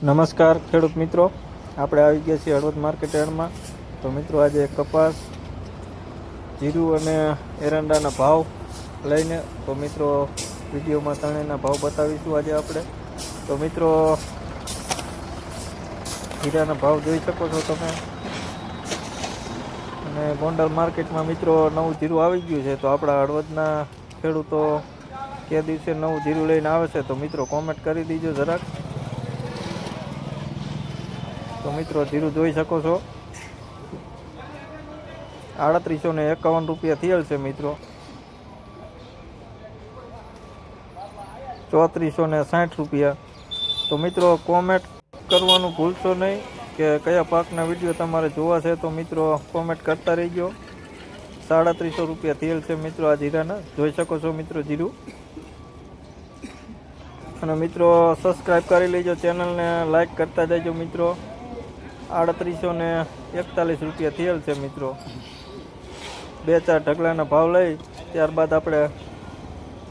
નમસ્કાર ખેડૂત મિત્રો, આપણે આવી ગયા છીએ હળવદ માર્કેટ યાર્ડમાં. તો મિત્રો આજે કપાસ, જીરું અને એરંડાના ભાવ લઈને તો મિત્રો વિડીયોમાં ત્રણેયના ભાવ બતાવીશું આજે આપણે. તો મિત્રો જીરાના ભાવ જોઈ શકો છો તમે. અને ગોંડલ માર્કેટમાં મિત્રો નવું જીરું આવી ગયું છે. તો આપણા હળવદના ખેડૂતો કે દિવસે નવું જીરું લઈને આવે છે તો મિત્રો કોમેન્ટ કરી દીજો જરાક. તો મિત્રો જીરું જોઈ શકો છો, 3851 રૂપિયા થયેલ છે મિત્રો. 3460 રૂપિયા. તો મિત્રો કોમેન્ટ કરવાનું ભૂલશો નહીં કે કયા પાકના વિડીયો તમારે જોવા છે. તો મિત્રો કોમેન્ટ કરતા રહીજો. 3700 રૂપિયા થયેલ છે મિત્રો આ જીરાના, જોઈ શકો છો મિત્રો જીરું. અને મિત્રો સબસ્ક્રાઈબ કરી લેજો, ચેનલને લાઈક કરતા જજો મિત્રો. 3841 રૂપિયા થયેલ છે મિત્રો. 2-4 ઢગલાના ભાવ લઈ ત્યારબાદ આપણે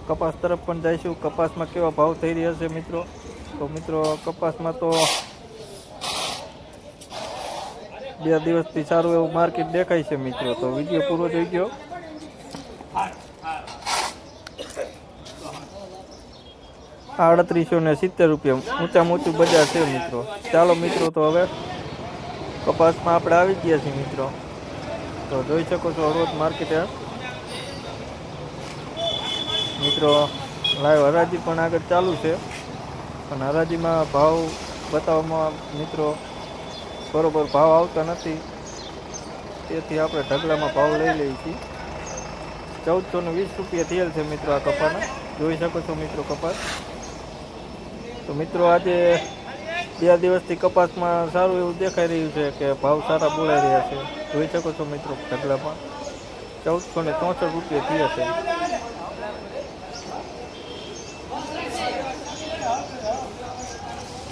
કપાસ તરફ પણ જઈશું. કપાસમાં કેવા ભાવ થઈ રહ્યા છે મિત્રો. તો મિત્રો કપાસમાં તો 2 દિવસથી સારું એવું માર્કેટ દેખાય છે મિત્રો. તો વિડીયો પૂરો જોઈ ગયો. આ 3870 રૂપિયા ઊંચામાં ઊંચું બજાર છે મિત્રો. ચાલો મિત્રો, તો હવે કપાસમાં આપણે આવી ગયા છીએ મિત્રો. તો જોઈ શકો છો હળવદ માર્કેટ મિત્રો. લાઈવ હરાજી પણ આગળ ચાલુ છે, પણ હરાજીમાં ભાવ બતાવવામાં મિત્રો બરોબર ભાવ આવતા નથી, તેથી આપણે ઢગલામાં ભાવ લઈ લઈએ છીએ. 1420 રૂપિયા થયેલ છે મિત્રો આ કપાસના, જોઈ શકો છો મિત્રો કપાસ. તો મિત્રો આજે 2 દિવસથી કપાસમાં સારું એવું દેખાઈ રહ્યું છે કે ભાવ સારા બોલાઈ રહ્યા છે. જોઈ શકો છો મિત્રો ઢગલામાં 1464 રૂપિયા થયા છે.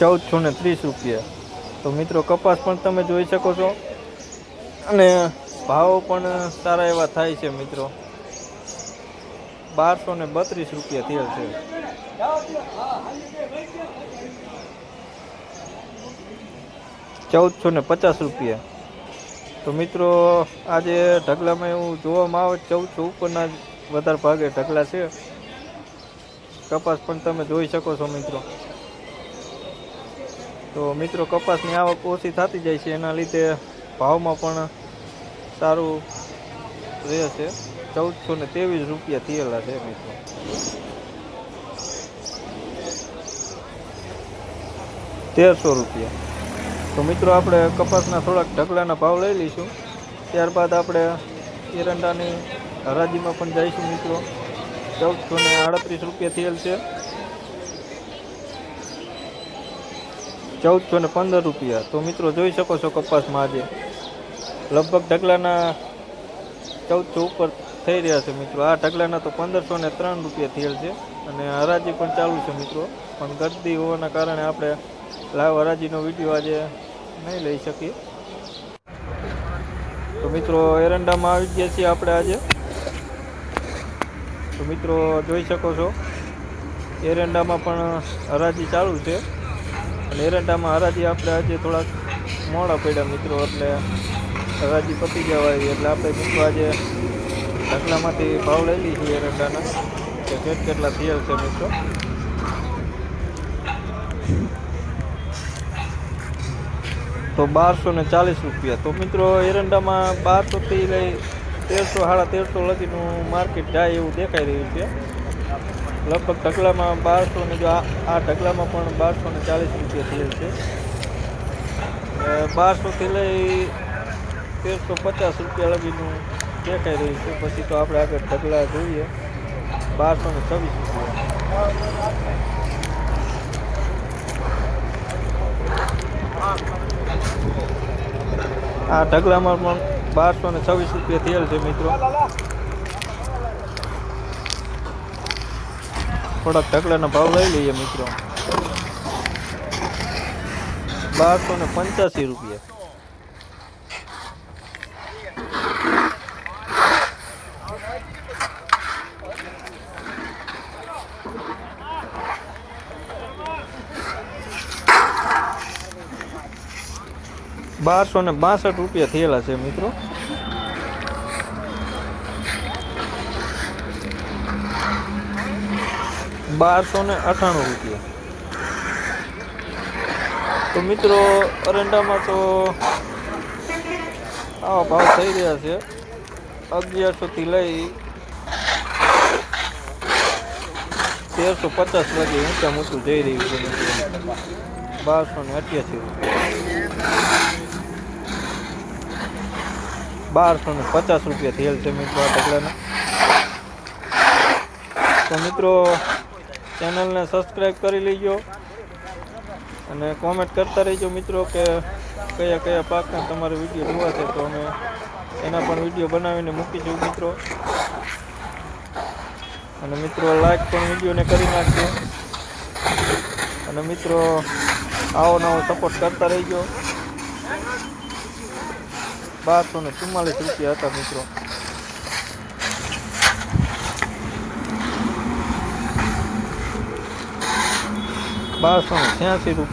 1430 રૂપિયા. તો મિત્રો કપાસ પણ તમે જોઈ શકો છો, અને ભાવ પણ સારા એવા થાય છે મિત્રો. 1232 રૂપિયા થયેલ છે. 1450 રૂપિયા. તો મિત્રો આજે ઢગલામાં એવું જોવામાં આવે 1400 ઉપરના વધારે ભાગે ઢગલા છે. કપાસ પણ તમે જોઈ શકો છો મિત્રો. તો મિત્રો કપાસની આવક ઓછી થતી જાય છે, એના લીધે ભાવમાં પણ સારું રહે છે. 1423 રૂપિયા થયેલા છે મિત્રો. ₹1300. તો મિત્રો આપણે કપાસના થોડાક ઢગલાના ભાવ લઈ લઈશું, ત્યારબાદ આપણે એરંડાની હરાજીમાં પણ જઈશું મિત્રો. 1438 રૂપિયા થયેલ છે. 1415 રૂપિયા. તો મિત્રો જોઈ શકો છો કપાસમાં આજે લગભગ ઢગલાના 1400 ઉપર થઈ રહ્યા છે મિત્રો. આ ઢગલાના તો 1503 રૂપિયા થયેલ છે, અને હરાજી પણ ચાલુ છે મિત્રો. પણ ગરદી હોવાના કારણે આપણે લાઈવ હરાજીનો વિડીયો આજે નહીં લઈ શકીએ. તો મિત્રો એરંડામાં આવી ગયા છીએ આપણે આજે. તો મિત્રો જોઈ શકો છો એરંડામાં પણ હરાજી ચાલુ છે, અને એરંડામાં હરાજી આપણે આજે થોડાક મોડા પડ્યા મિત્રો, એટલે હરાજી પતી જવાય એટલે આપણે મિત્રો આજે ઢગલામાંથી ભાવ લઈ લઈશું એરંડાના કે કેટલા થયેલ છે મિત્રો. તો 1240 રૂપિયા. તો મિત્રો એરંડામાં 1200થી લઈ 1300-1350 લગીનું માર્કેટ જાય એવું દેખાઈ રહ્યું છે. લગભગ ઢગલામાં 1200 ને જો આ ઢગલામાં પણ 1240 રૂપિયા થયેલ છે. 1200થી લઈ 1350 રૂપિયા લગીનું દેખાઈ રહ્યું છે. પછી તો આપણે આગળ ઢગલા જોઈએ. 1226 રૂપિયા. આ ઢગલામાં પણ 1226 રૂપિયા થયેલ છે મિત્રો. થોડાક ઢગલાના ભાવ લઈ લઈએ મિત્રો. 1285 રૂપિયા. ₹1262 થયેલા છે મિત્રો. ₹1298. તો મિત્રો અરંડામાં તો આવા ભાવ થઈ રહ્યા છે. 1100 થી લઈ 1350 લગી ઊંચા ઊંચું જઈ રહ્યું છે મિત્રો. ₹1288. ₹1250 થયેલ છે મિત્રો આ ઢગલાના. તો મિત્રો ચેનલને સબસ્ક્રાઈબ કરી લેજો અને કોમેન્ટ કરતા રહેજો મિત્રો કે કયા કયા પાકના તમારે વિડીયો જોવા છે, તો અમે એના પણ વિડીયો બનાવીને મૂકીશું મિત્રો. અને મિત્રો લાઈક પણ વિડીયોને કરી નાખજો. અને મિત્રો આવો નવો સપોર્ટ કરતા રહેજો. ₹1244 હતા મિત્રો. ₹1286.